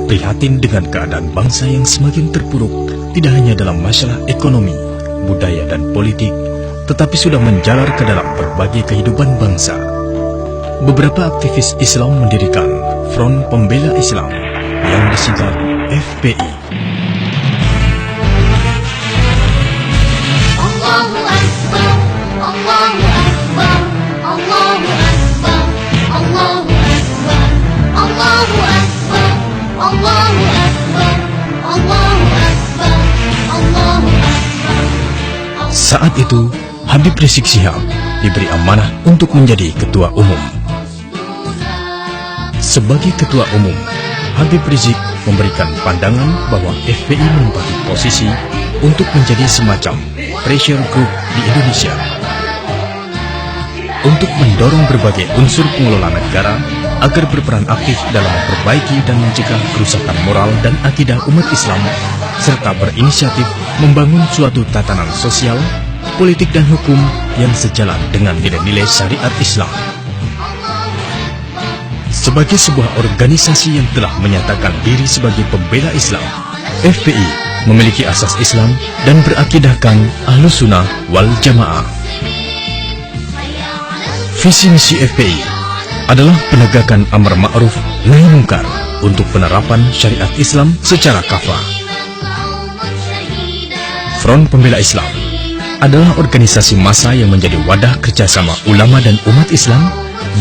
prihatin dengan keadaan bangsa yang semakin terpuruk, tidak hanya dalam masalah ekonomi, budaya, dan politik, tetapi sudah menjalar ke dalam berbagai kehidupan bangsa. Beberapa aktivis Islam mendirikan Front Pembela Islam yang disingkat FPI. Allahu Akbar, Allahu Akbar, Allahu Akbar, Allahu Akbar, Allahu Akbar, Allahu Akbar, Allahu Akbar, Allahu Akbar. Saat itu, Habib Rizik Syihab diberi amanah untuk menjadi ketua umum. Sebagai ketua umum, Habib Rizik memberikan pandangan bahwa FPI menempati posisi untuk menjadi semacam pressure group di Indonesia untuk mendorong berbagai unsur pengelola negara agar berperan aktif dalam memperbaiki dan mencegah kerusakan moral dan akidah umat Islam, serta berinisiatif membangun suatu tatanan sosial, politik, dan hukum yang sejalan dengan nilai-nilai syariat Islam. Sebagai sebuah organisasi yang telah menyatakan diri sebagai pembela Islam, FPI memiliki asas Islam dan berakidahkan Ahlus Sunnah wal Jamaah. Visi misi FPI adalah penegakan amar ma'ruf nahi mungkar untuk penerapan syariat Islam secara kafah. Front Pembela Islam adalah organisasi massa yang menjadi wadah kerjasama ulama dan umat Islam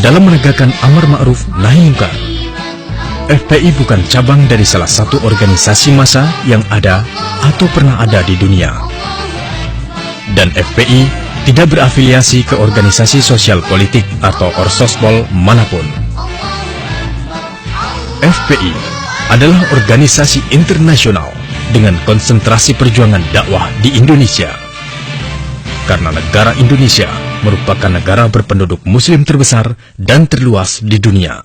dalam menegakkan amar ma'ruf nahi mungkar. FPI bukan cabang dari salah satu organisasi massa yang ada atau pernah ada di dunia. Dan FPI tidak berafiliasi ke organisasi sosial politik atau orsospol manapun. FPI adalah organisasi internasional dengan konsentrasi perjuangan dakwah di Indonesia. Karena negara Indonesia merupakan negara berpenduduk muslim terbesar dan terluas di dunia.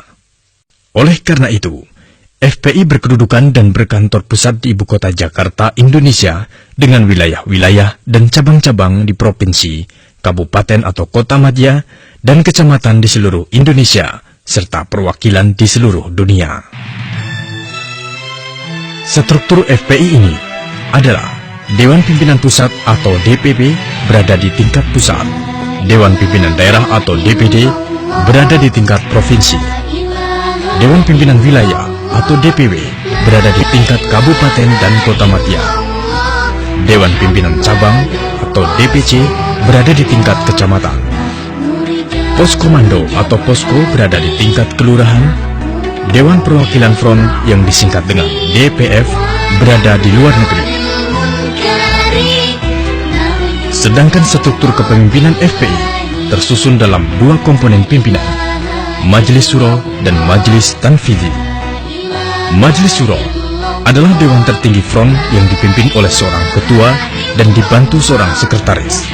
Oleh karena itu, FPI berkedudukan dan berkantor pusat di ibu kota Jakarta, Indonesia, dengan wilayah-wilayah dan cabang-cabang di provinsi, kabupaten atau kota madya, dan kecamatan di seluruh Indonesia, serta perwakilan di seluruh dunia. Struktur FPI ini adalah Dewan Pimpinan Pusat atau DPP berada di tingkat pusat, Dewan Pimpinan Daerah atau DPD berada di tingkat provinsi, Dewan Pimpinan Wilayah atau DPW berada di tingkat kabupaten dan kota madya, Dewan Pimpinan Cabang atau DPC berada di tingkat kecamatan, Pos Komando atau Posko berada di tingkat kelurahan, Dewan Perwakilan Front yang disingkat dengan DPF berada di luar negeri. Sedangkan struktur kepemimpinan FPI tersusun dalam dua komponen pimpinan, Majelis Syuro dan Majelis Tanfidhi. Majelis Syuro adalah dewan tertinggi front yang dipimpin oleh seorang ketua dan dibantu seorang sekretaris.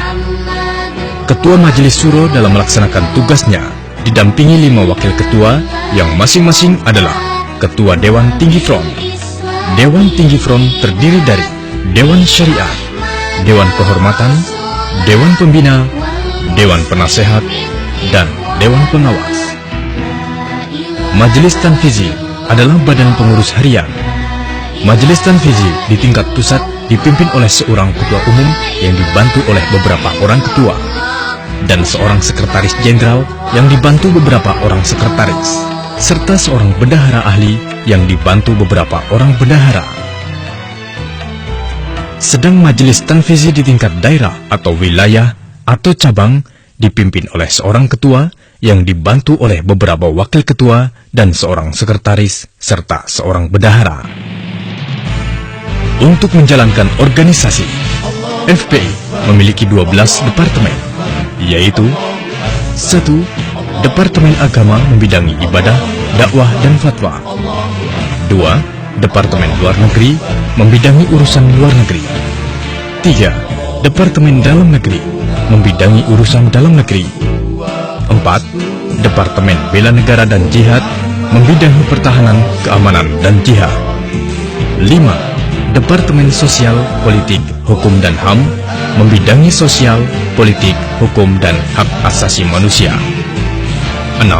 Ketua Majelis Syuro dalam melaksanakan tugasnya didampingi 5 wakil ketua yang masing-masing adalah Ketua Dewan Tinggi Front. Dewan Tinggi Front terdiri dari Dewan Syariah, Dewan Kehormatan, Dewan Pembina, Dewan Penasehat, dan Dewan Pengawas. Majelis Tanfidhi adalah badan pengurus harian. Majelis Tanfidhi di tingkat pusat dipimpin oleh seorang ketua umum yang dibantu oleh beberapa orang ketua, dan seorang sekretaris jenderal yang dibantu beberapa orang sekretaris, serta seorang bendahara ahli yang dibantu beberapa orang bendahara. Sedang Majelis Tanfidhi di tingkat daerah atau wilayah atau cabang dipimpin oleh seorang ketua yang dibantu oleh beberapa wakil ketua dan seorang sekretaris serta seorang bendahara. Untuk menjalankan organisasi, FPI memiliki 12 departemen, yaitu 1. Departemen Agama membidangi ibadah, dakwah, dan fatwa. 2. Departemen Luar Negeri membidangi urusan luar negeri. 3. Departemen Dalam Negeri membidangi urusan dalam negeri. 4. Departemen Bela Negara dan Jihad membidangi pertahanan, keamanan, dan jihad. 5. Departemen Sosial, Politik, Hukum, dan HAM membidangi sosial, politik, hukum, dan hak asasi manusia. 6.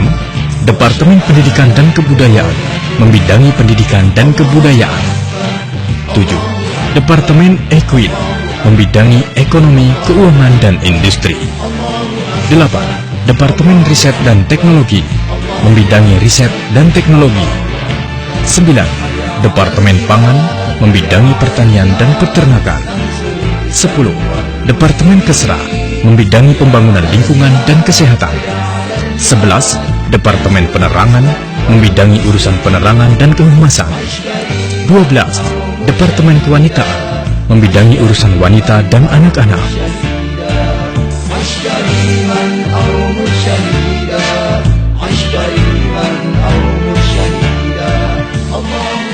Departemen Pendidikan dan Kebudayaan membidangi pendidikan dan kebudayaan. 7. Departemen Equin, membidangi ekonomi, keuangan, dan industri. 8. Departemen Riset dan Teknologi, membidangi riset dan teknologi. 9. Departemen Pangan, membidangi pertanian dan peternakan. 10. Departemen Kesra, membidangi pembangunan lingkungan dan kesehatan. 11. Departemen Penerangan, membidangi urusan penerangan dan kehumasan. 12. Departemen Kewanitaan, membidangi urusan wanita dan anak-anak.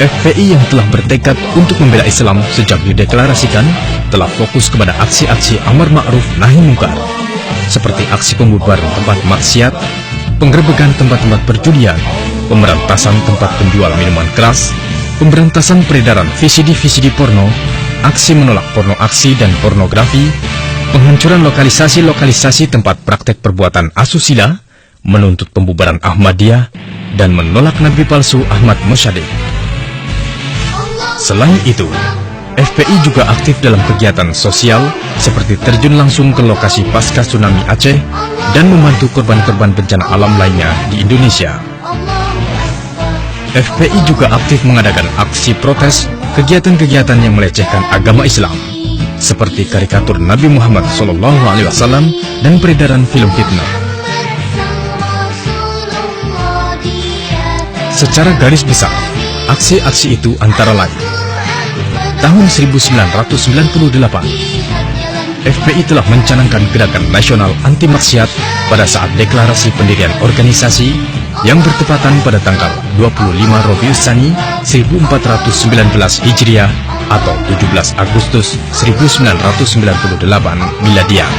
FPI yang telah bertekad untuk membela Islam sejak dideklarasikan telah fokus kepada aksi-aksi amar ma'ruf nahi mungkar, seperti aksi pembubaran tempat maksiat, penggerebekan tempat-tempat perjudian, pemberantasan tempat penjual minuman keras, pemberantasan peredaran VCD porno, aksi menolak porno aksi dan pornografi, penghancuran lokalisasi-lokalisasi tempat praktek perbuatan asusila, menuntut pembubaran Ahmadiyah, dan menolak nabi palsu Ahmad Mossadegh. Selain itu, FPI juga aktif dalam kegiatan sosial seperti terjun langsung ke lokasi pasca tsunami Aceh dan membantu korban-korban bencana alam lainnya di Indonesia. FPI juga aktif mengadakan aksi protes kegiatan-kegiatan yang melecehkan agama Islam, seperti karikatur Nabi Muhammad SAW dan peredaran film fitnah. Secara garis besar, aksi-aksi itu antara lain: tahun 1998, FPI telah mencanangkan gerakan nasional anti maksiat pada saat deklarasi pendirian organisasi yang bertepatan pada tanggal 25 Rabiul Tsani 1419 Hijriah atau 17 Agustus 1998 Miladiah.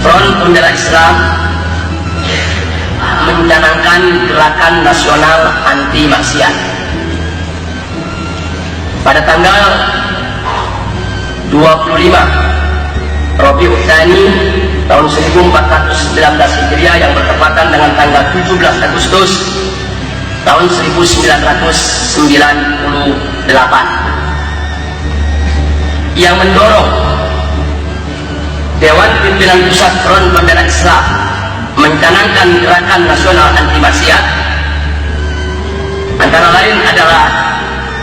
Front Pembela Islam mencanangkan gerakan nasional anti maksiat pada tanggal 25 Rabiul Tsani tahun 1419 Hijriah yang bertepatan dengan tanggal 17 Agustus tahun 1998, yang mendorong Dewan Pimpinan Pusat Front Pembela Islam mencanangkan gerakan nasional anti maksiat. Antara lain adalah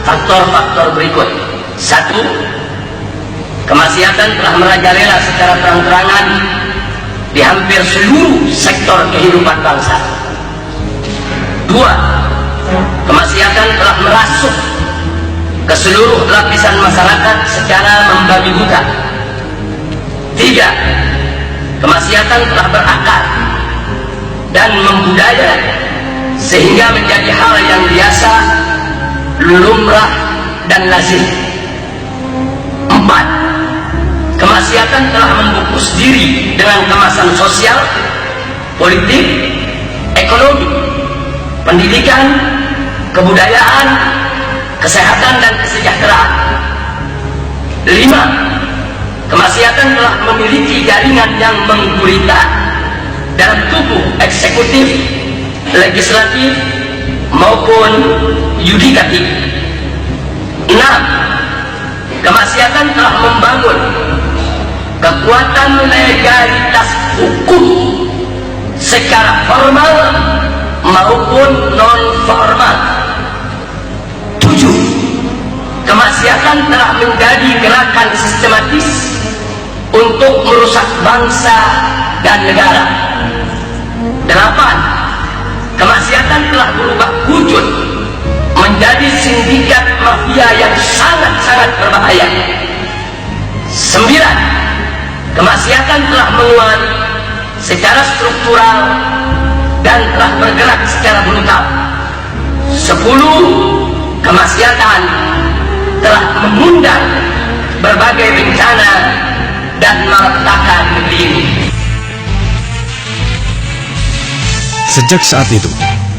faktor-faktor berikut. 1. Kemaksiatan telah merajalela secara terang-terangan di hampir seluruh sektor kehidupan bangsa. 2. Kemaksiatan telah merasuk ke seluruh lapisan masyarakat secara membabi buta. 3. Kemaksiatan telah berakar dan membudaya sehingga menjadi hal yang biasa, lumrah, dan lazim. 4. Kemaksiatan telah membungkus diri dengan kemasan sosial, politik, ekonomi, pendidikan, kebudayaan, kesehatan, dan kesejahteraan. 5. Kemaksiatan telah memiliki jaringan yang menggurita dalam tubuh eksekutif, legislatif, maupun yudikatif. 6. Kemaksiatan telah membangun kekuatan legalitas hukum secara formal maupun non-formal. 7. Kemaksiatan telah menjadi gerakan sistematis untuk merusak bangsa dan negara. 8. Kemaksiatan telah berubah wujud menjadi sindikat mafia yang sangat-sangat berbahaya. 9. Kemaksiatan telah menguat secara struktural dan telah bergerak secara brutal. 10. Kemaksiatan telah mengundang berbagai bencana dan malapetaka negeri ini. Sejak saat itu,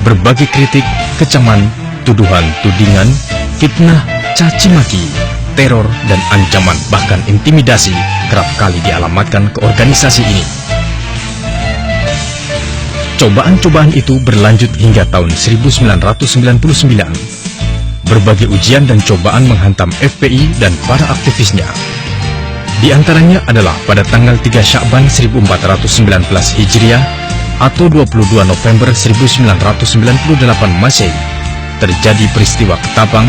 berbagai kritik, kecaman, tuduhan, tudingan, fitnah, caci maki, teror, dan ancaman bahkan intimidasi kerap kali dialamatkan ke organisasi ini. Cobaan-cobaan itu berlanjut hingga tahun 1999. Berbagai ujian dan cobaan menghantam FPI dan para aktivisnya. Di antaranya adalah pada tanggal 3 Sya'ban 1419 Hijriah atau 22 November 1998 Masehi, terjadi peristiwa Ketapang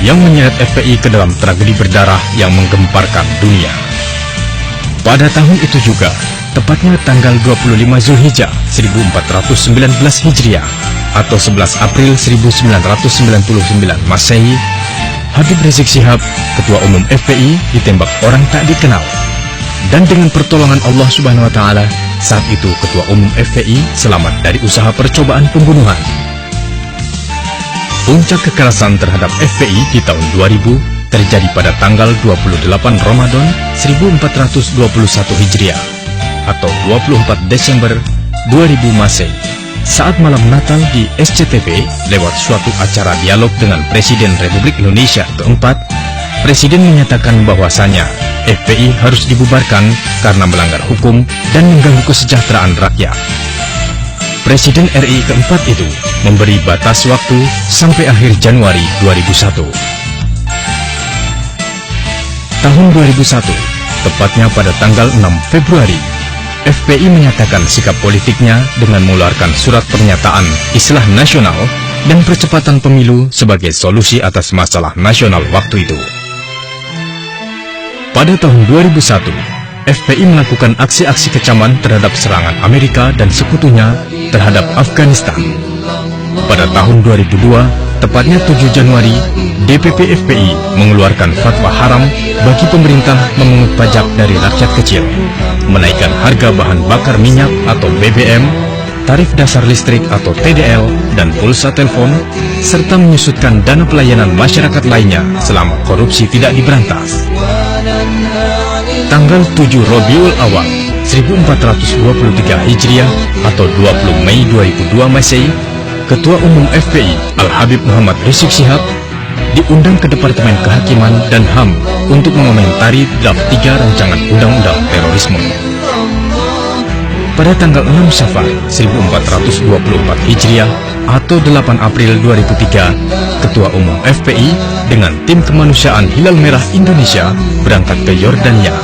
yang menyeret FPI ke dalam tragedi berdarah yang menggemparkan dunia. Pada tahun itu juga, tepatnya tanggal 25 Zulhijjah 1419 Hijriah atau 11 April 1999 Masehi, Habib Rizik Syihab, Ketua Umum FPI, ditembak orang tak dikenal. Dan dengan pertolongan Allah Subhanahu wa Ta'ala, saat itu Ketua Umum FPI selamat dari usaha percobaan pembunuhan. Puncak kekerasan terhadap FPI di tahun 2000 terjadi pada tanggal 28 Ramadan 1421 Hijriah atau 24 Desember 2000 Masehi. Saat malam Natal di SCTV lewat suatu acara dialog dengan Presiden Republik Indonesia keempat, Presiden menyatakan bahwasanya FPI harus dibubarkan karena melanggar hukum dan mengganggu kesejahteraan rakyat. Presiden RI keempat itu memberi batas waktu sampai akhir Januari 2001. Tahun 2001, tepatnya pada tanggal 6 Februari, FPI menyatakan sikap politiknya dengan mengeluarkan surat pernyataan Islah Nasional dan percepatan pemilu sebagai solusi atas masalah nasional waktu itu. Pada tahun 2001, FPI melakukan aksi-aksi kecaman terhadap serangan Amerika dan sekutunya terhadap Afghanistan. Pada tahun 2002, tepatnya 7 Januari, DPP FPI mengeluarkan fatwa haram bagi pemerintah memungut pajak dari rakyat kecil, menaikkan harga bahan bakar minyak atau BBM, tarif dasar listrik atau TDL, dan pulsa telepon, serta menyusutkan dana pelayanan masyarakat lainnya selama korupsi tidak diberantas. Tanggal 7 Rabiul Awal 1423 Hijriah atau 20 Mei 2002 Masehi, Ketua Umum FPI Al-Habib Muhammad Rizik Syihab diundang ke Departemen Kehakiman dan HAM untuk mengomentari draft 3 rancangan undang-undang terorisme. Pada tanggal 6 Syafar 1424 Hijriah atau 8 April 2003, Ketua Umum FPI dengan tim kemanusiaan Hilal Merah Indonesia berangkat ke Yordania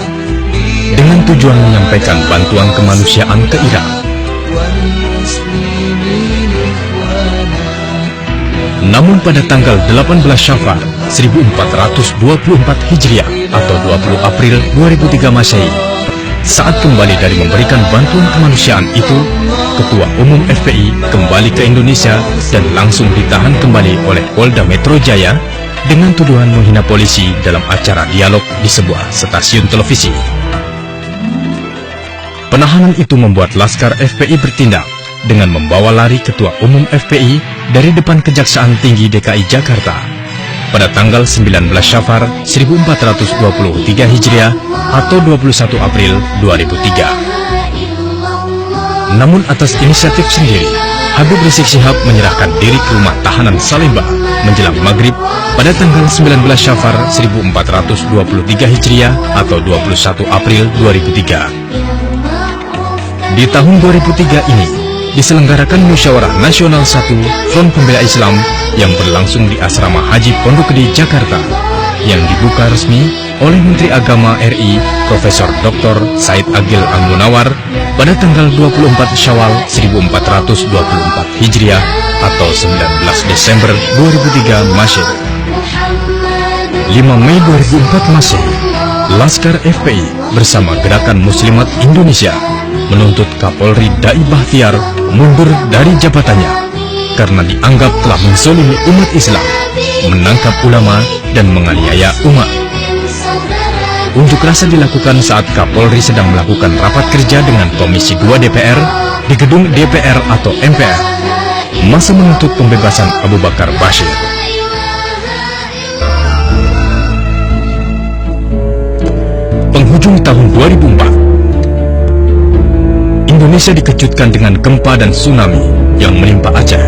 dengan tujuan menyampaikan bantuan kemanusiaan ke Irak. Namun pada tanggal 18 Syafar 1424 Hijriah atau 20 April 2003 Masehi, saat kembali dari memberikan bantuan kemanusiaan itu, Ketua Umum FPI kembali ke Indonesia dan langsung ditahan kembali oleh Polda Metro Jaya dengan tuduhan menghina polisi dalam acara dialog di sebuah stasiun televisi. Penahanan itu membuat Laskar FPI bertindak dengan membawa lari Ketua Umum FPI dari depan Kejaksaan Tinggi DKI Jakarta pada tanggal 19 Syafar 1423 Hijriah atau 21 April 2003. Namun atas inisiatif sendiri, Habib Rizik Syihab menyerahkan diri ke rumah tahanan Salemba menjelang maghrib pada tanggal 19 Syafar 1423 Hijriah atau 21 April 2003. Di tahun 2003 ini, diselenggarakan Musyawarah Nasional 1 Front Pembela Islam yang berlangsung di Asrama Haji Pondok Gede, Jakarta, yang dibuka resmi oleh Menteri Agama RI Profesor Dr. Said Agil Al-Munawar pada tanggal 24 Syawal 1424 Hijriah atau 19 Desember 2003 Masehi. 5 Mei 2004 Masehi, Laskar FPI bersama Gerakan Muslimat Indonesia menuntut Kapolri Dai Bahtiar mundur dari jabatannya karena dianggap telah menzolimi umat Islam, menangkap ulama, dan menganiaya umat. Unjuk rasa dilakukan saat Kapolri sedang melakukan rapat kerja dengan Komisi 2 DPR di gedung DPR atau MPR, masa menuntut pembebasan Abu Bakar Bashir. Penghujung tahun 2004, Indonesia dikejutkan dengan gempa dan tsunami yang menimpa Aceh.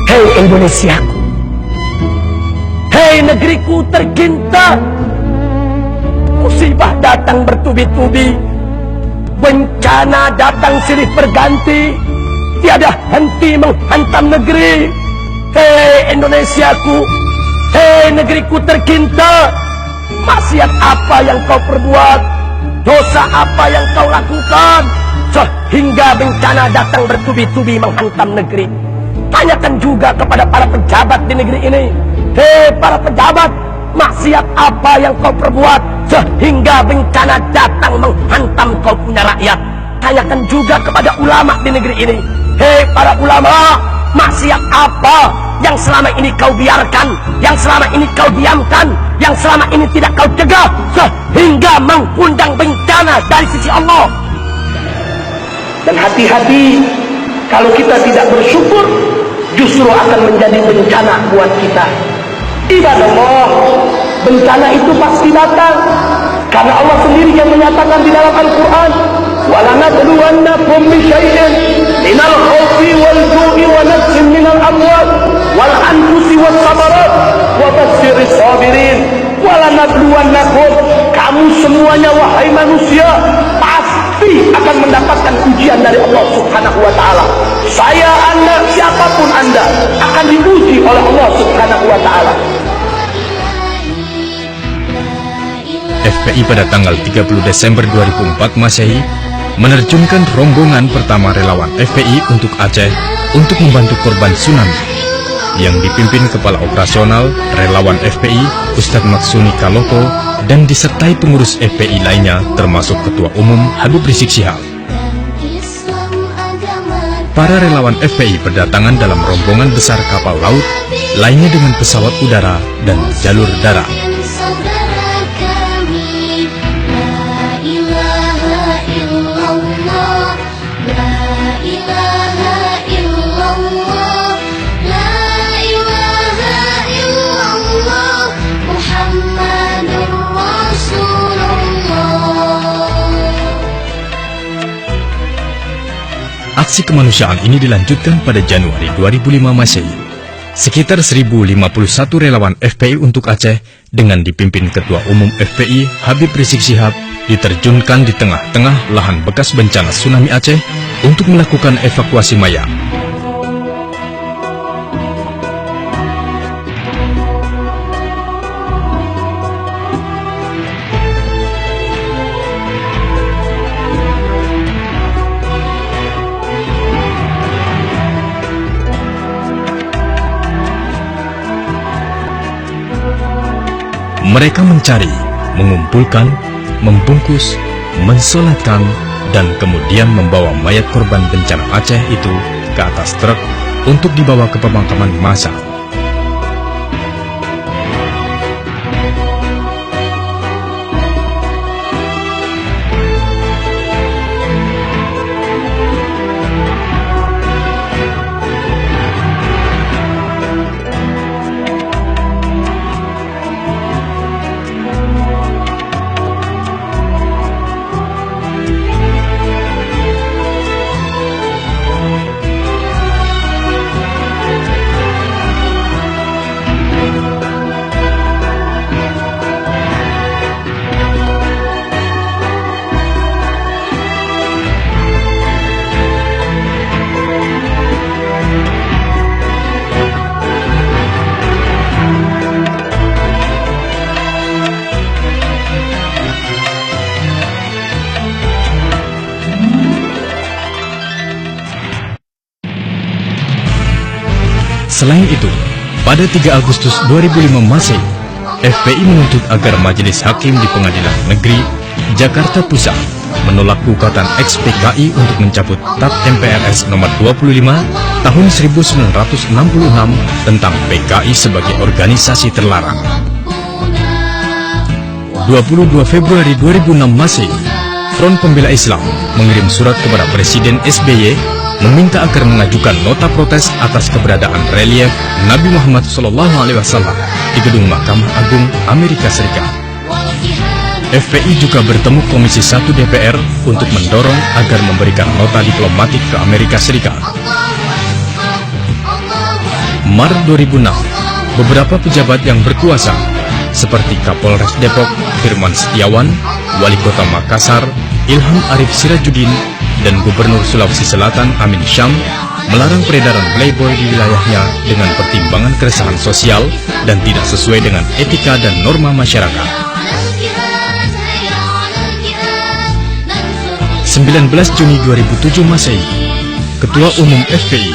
Hei Indonesiaku, hei Hei negeriku tercinta, musibah datang bertubi-tubi, bencana datang silih berganti, tiada henti menghantam negeri. Hei Indonesiaku, hei negeriku tercinta, maksiat apa yang kau perbuat, dosa apa yang kau lakukan, sehingga bencana datang bertubi-tubi menghantam negeri. Tanyakan juga kepada para pejabat di negeri ini. Hei para pejabat, maksiat apa yang kau perbuat sehingga bencana datang menghantam kau punya rakyat? Tanyakan juga kepada ulama di negeri ini. Hei para ulama, maksiat apa yang selama ini kau biarkan, yang selama ini kau diamkan, yang selama ini tidak kau cegah sehingga mengundang bencana dari sisi Allah? Dan hati-hati, kalau kita tidak bersyukur, justru akan menjadi bencana buat kita. Ibadah Allah, bencana itu pasti datang, karena Allah sendiri yang menyatakan di dalam Al-Quran, وَلَنَبْلُوَنَّكُمْ بِشَيْءٍ مِنَ الْخَوْفِ وَالْجُوعِ وَنَقْصٍ مِنَ الْأَمْوَالِ وَالْأَنْفُسِ وَالثَّمَرَاتِ وَبَشِّرِ الصَّابِرِينَ. وَلَنَبْلُوَنَّكُمْ, kamu semuanya wahai manusia pasti akan mendapatkan ujian dari Allah Subhanahu wa Ta'ala. Saya, Anda, siapapun Anda akan diuji oleh Allah Subhanahu wa Ta'ala. FPI pada tanggal 30 Desember 2004 Masehi menerjunkan rombongan pertama relawan FPI untuk Aceh untuk membantu korban tsunami, yang dipimpin Kepala Operasional Relawan FPI Ustadz Maksuni Kaloko dan disertai pengurus FPI lainnya termasuk Ketua Umum Habib Rizik Syihab. Para relawan FPI berdatangan dalam rombongan besar kapal laut, lainnya dengan pesawat udara dan jalur darat. Aksi kemanusiaan ini dilanjutkan pada Januari 2005 Masehi. Sekitar 1051 relawan FPI untuk Aceh dengan dipimpin Ketua Umum FPI Habib Rizik Syihab diterjunkan di tengah-tengah lahan bekas bencana tsunami Aceh untuk melakukan evakuasi mayat. Mereka mencari, mengumpulkan, membungkus, mensolatkan, dan kemudian membawa mayat korban bencana Aceh itu ke atas truk untuk dibawa ke pemakaman massal. Selain itu, pada 3 Agustus 2005 Masehi, FPI menuntut agar Majelis Hakim di Pengadilan Negeri Jakarta Pusat menolak gugatan ex-PKI untuk mencabut TAP MPRS nomor 25 tahun 1966 tentang PKI sebagai organisasi terlarang. 22 Februari 2006 Masehi, Front Pembela Islam mengirim surat kepada Presiden SBY meminta agar mengajukan nota protes atas keberadaan relief Nabi Muhammad SAW di gedung Mahkamah Agung Amerika Serikat. FPI juga bertemu Komisi 1 DPR untuk mendorong agar memberikan nota diplomatik ke Amerika Serikat. Maret 2006, beberapa pejabat yang berkuasa seperti Kapolres Depok Firman Setiawan, Wali Kota Makassar Ilham Arif Sirajuddin, dan Gubernur Sulawesi Selatan Amin Syam melarang peredaran playboy di wilayahnya dengan pertimbangan keresahan sosial dan tidak sesuai dengan etika dan norma masyarakat. 19 Juni 2007 Masehi, Ketua Umum FPI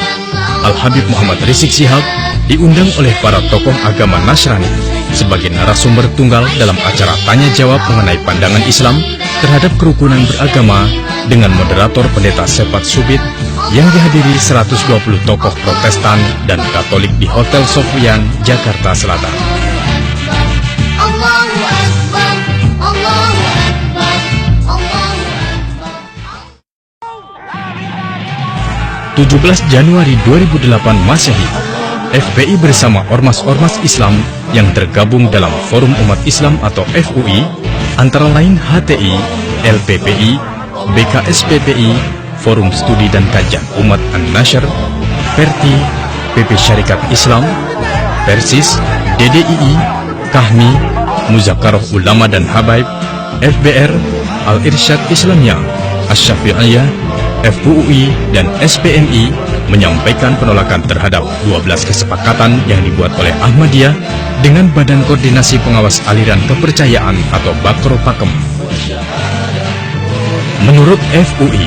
Al-Habib Muhammad Rizik Syihab diundang oleh para tokoh agama Nasrani sebagai narasumber tunggal dalam acara tanya-jawab mengenai pandangan Islam terhadap kerukunan beragama dengan moderator Pendeta Sepat Subit yang dihadiri 120 tokoh Protestan dan Katolik di Hotel Sofyan, Jakarta Selatan. Allahu Akbar, Allahu Akbar, Allahu Akbar. 17 Januari 2008 Masehi, FPI bersama ormas-ormas Islam yang tergabung dalam Forum Umat Islam atau FUI, antara lain HTI, LPPI, BKSPPI, Forum Studi dan Kajian Umat An-Nashr, Perti, PP Syarikat Islam, Persis, DDII, Kahmi, Muzakarah Ulama dan Habaib, FBR, Al-Irsyad Islamiyah, Asy-Syafi'iyah, FUI, dan SPMI menyampaikan penolakan terhadap 12 kesepakatan yang dibuat oleh Ahmadiyah dengan Badan Koordinasi Pengawas Aliran Kepercayaan atau Bakro Pakem. Menurut FUI,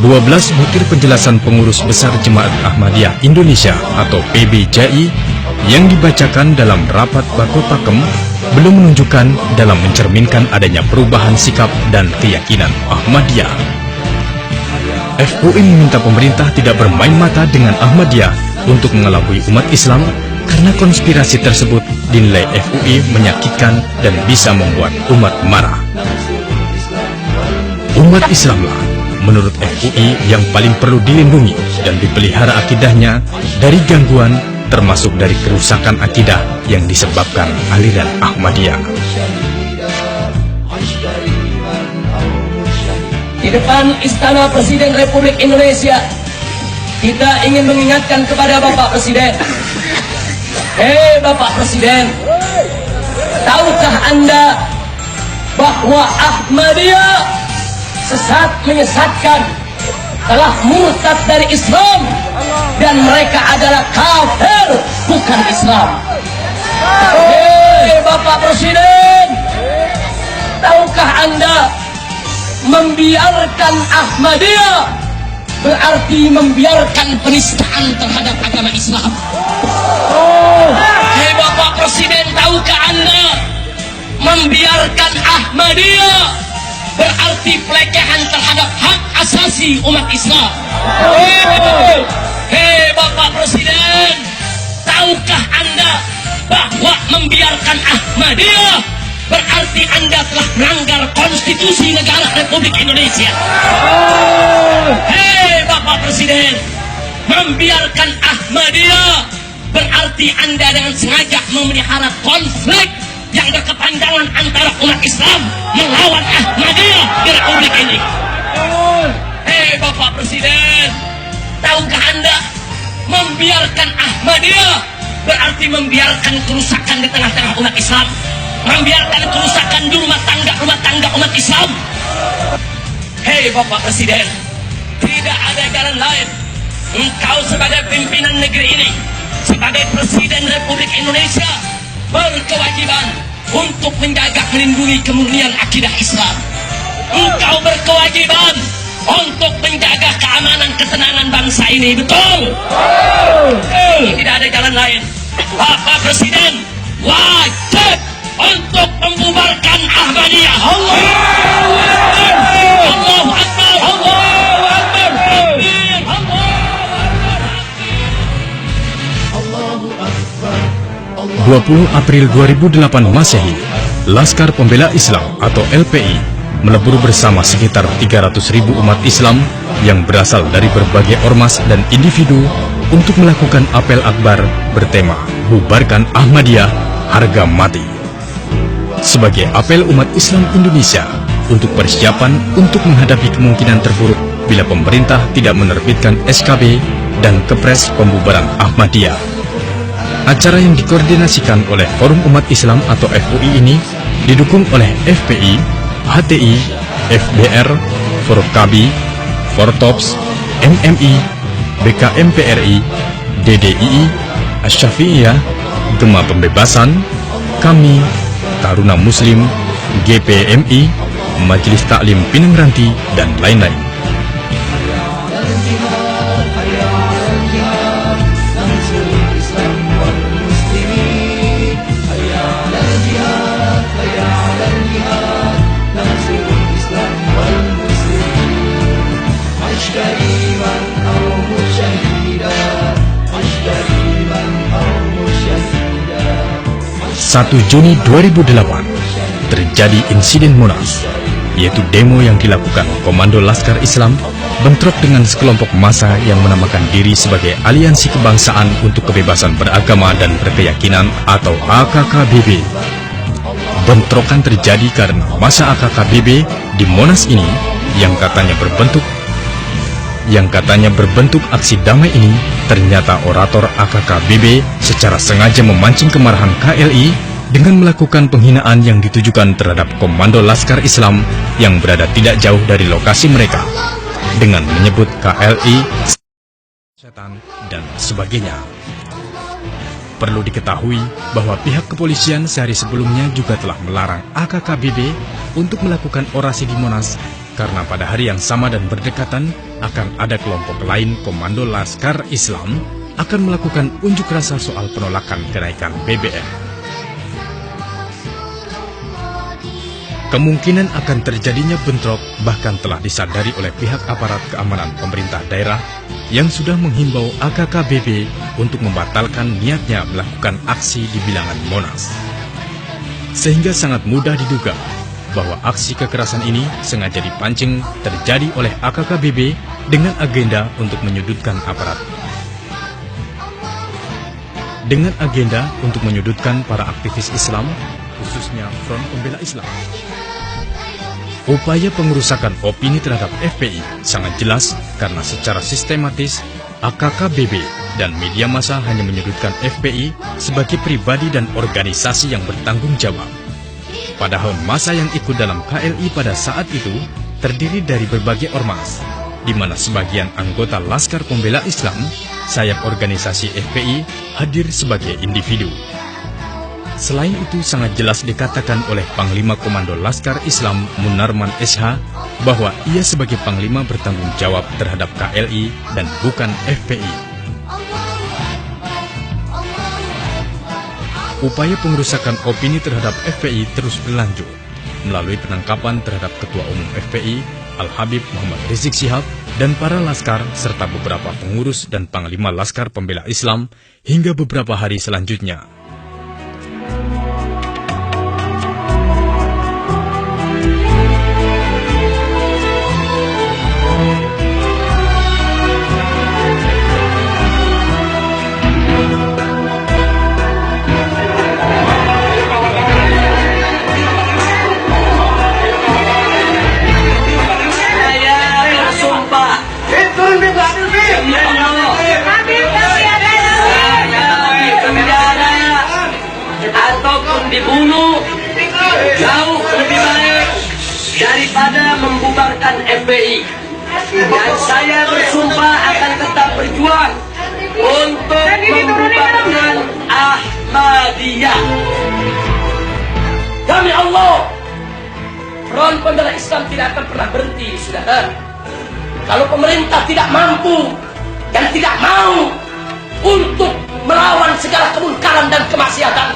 12 butir penjelasan pengurus besar Jemaat Ahmadiyah Indonesia atau PBJI yang dibacakan dalam rapat Bakro Pakem belum menunjukkan dalam mencerminkan adanya perubahan sikap dan keyakinan Ahmadiyah. FUI meminta pemerintah tidak bermain mata dengan Ahmadiyah untuk mengelabui umat Islam karena konspirasi tersebut dinilai FUI menyakitkan dan bisa membuat umat marah. Umat Islamlah menurut FUI yang paling perlu dilindungi dan dipelihara akidahnya dari gangguan termasuk dari kerusakan akidah yang disebabkan aliran Ahmadiyah. Di depan Istana Presiden Republik Indonesia, kita ingin mengingatkan kepada Bapak Presiden. Hei Bapak Presiden, tahukah Anda bahwa Ahmadiyah sesat menyesatkan, telah murtad dari Islam, dan mereka adalah kafir, bukan Islam. Hei Bapak Presiden, tahukah Anda membiarkan Ahmadiyah berarti membiarkan penistaan terhadap agama Islam? Hei Bapak Presiden, tahukah Anda membiarkan Ahmadiyah berarti pelecehan terhadap hak asasi umat Islam? Hei Bapak Presiden, tahukah Anda bahwa membiarkan Ahmadiyah berarti Anda telah melanggar konstitusi negara Republik Indonesia? Hei Bapak Presiden, membiarkan Ahmadiyah berarti Anda dengan sengaja memelihara konflik yang berkepanjangan antara umat Islam melawan Ahmadiyah di Republik ini. Hei Bapak Presiden, tahukah Anda membiarkan Ahmadiyah berarti membiarkan kerusakan di tengah-tengah umat Islam, membiarkan kerusakan di rumah tangga umat Islam? Hei Bapak Presiden, tidak ada jalan lain. Engkau sebagai pimpinan negeri ini, sebagai Presiden Republik Indonesia, berkewajiban untuk menjaga melindungi kemurnian akidah Islam. Engkau berkewajiban untuk menjaga keamanan ketenangan bangsa ini, betul? Tidak ada jalan lain. Bapak Presiden wajib untuk membubarkan Ahmadiyah. Allahu Akbar, Allahu Akbar, Allahu Akbar, Allahu Akbar. 20 April 2008 Masehi, Laskar Pembela Islam atau LPI melebur bersama sekitar 300.000 umat Islam yang berasal dari berbagai ormas dan individu untuk melakukan apel akbar bertema Bubarkan Ahmadiyah, Harga Mati. Sebagai apel umat Islam Indonesia untuk persiapan untuk menghadapi kemungkinan terburuk bila pemerintah tidak menerbitkan SKB dan Kepres pembubaran Ahmadiyah. Acara yang dikoordinasikan oleh Forum Umat Islam atau FUI ini didukung oleh FPI, HTI, FBR, Forkabi, Fortops, MMI, BKMPRI, DDII, Asy-Syafi'iyah, Gema Pembebasan, Kami, Taruna Muslim, GPMI, Majelis Taklim Pinang Ranti, dan lain-lain. Satu Juni 2008 terjadi insiden Monas, yaitu demo yang dilakukan Komando Laskar Islam bentrok dengan sekelompok massa yang menamakan diri sebagai Aliansi Kebangsaan untuk Kebebasan Beragama dan Berkeyakinan atau AKKBB. Bentrokan terjadi karena massa AKKBB di Monas ini yang katanya berbentuk aksi damai ini, ternyata orator AKKBB secara sengaja memancing kemarahan KLI dengan melakukan penghinaan yang ditujukan terhadap Komando Laskar Islam yang berada tidak jauh dari lokasi mereka, dengan menyebut KLI setan dan sebagainya. Perlu diketahui bahwa pihak kepolisian sehari sebelumnya juga telah melarang AKKBB untuk melakukan orasi di Monas, karena pada hari yang sama dan berdekatan akan ada kelompok lain Komando Laskar Islam akan melakukan unjuk rasa soal penolakan kenaikan BBM. Kemungkinan akan terjadinya bentrok bahkan telah disadari oleh pihak aparat keamanan pemerintah daerah yang sudah menghimbau AKKBB untuk membatalkan niatnya melakukan aksi di bilangan Monas. Sehingga sangat mudah diduga bahwa aksi kekerasan ini sengaja dipancing terjadi oleh AKKBB dengan agenda untuk menyudutkan aparat. Dengan agenda untuk menyudutkan para aktivis Islam, khususnya Front Pembela Islam. Upaya pengerusakan opini terhadap FPI sangat jelas karena secara sistematis AKKBB dan media massa hanya menyudutkan FPI sebagai pribadi dan organisasi yang bertanggung jawab. Padahal massa yang ikut dalam KLI pada saat itu terdiri dari berbagai ormas, di mana sebagian anggota Laskar Pembela Islam, sayap organisasi FPI, hadir sebagai individu. Selain itu sangat jelas dikatakan oleh Panglima Komando Laskar Islam Munarman SH bahwa ia sebagai Panglima bertanggung jawab terhadap KLI dan bukan FPI. Upaya pengerusakan opini terhadap FPI terus berlanjut melalui penangkapan terhadap Ketua Umum FPI Al-Habib Muhammad Rizik Syihab dan para laskar serta beberapa pengurus dan Panglima Laskar Pembela Islam hingga beberapa hari selanjutnya. Dibunuh jauh lebih baik daripada membubarkan FPI, dan saya bersumpah akan tetap berjuang untuk membubarkan Ahmadiyah. Demi Allah, Front Pembela Islam tidak akan pernah berhenti, saudara. Kalau pemerintah tidak mampu dan tidak mau untuk melawan segala kemungkaran dan kemaksiatan,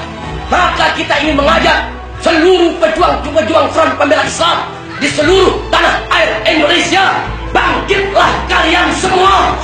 maka kita ingin mengajak seluruh pejuang-pejuang Front Pembela Islam di seluruh tanah air Indonesia, bangkitlah kalian semua.